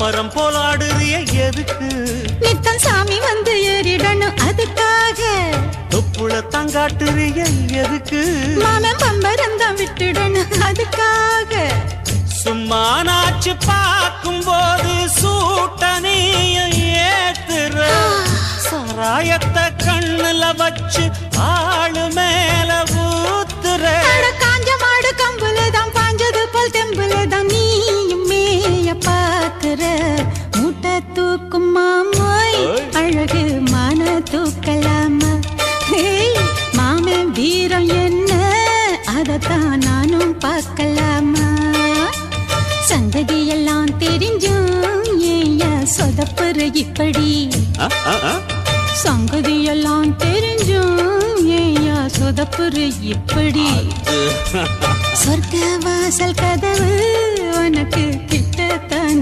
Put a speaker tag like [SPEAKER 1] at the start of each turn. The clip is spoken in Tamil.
[SPEAKER 1] பம்பரம் போலாடுறிய எதுக்கு?
[SPEAKER 2] நித்தம் சாமி வந்து ஏறிடணும் அதுக்காக.
[SPEAKER 1] தொப்புள தங்காட்டுறிய எதுக்கு?
[SPEAKER 2] மாமன் பம்பரம் தான் விட்டுடணும் அதுக்காக.
[SPEAKER 1] சும்மா நாச்சு பார்க்கும் போது சூட்டனைய ஏத்துற, சாராயத்தை கண்ணுல வச்சு ஆளு மேல ஊத்துற.
[SPEAKER 2] காஞ்ச மாடு கம்புலதான் பாஞ்சது போல் தெம்புலதான் நீயும் மேய பாக்குற. மூட்டை தூக்கும் மாமாய் அழகு மான தூக்கலாமா? மாமன் வீரம் என்ன அதத்தான் நானும் பார்க்கலாமா? சங்கதியெல்லாம் தெரிஞ்சும் ஏயா சொதப்புற இப்படி? சங்கதியெல்லாம் தெரிஞ்சும் ஏயா சொதப்புற இப்படி? சொர்க்க வாசல் கதவு உனக்கு கிட்டத்தான்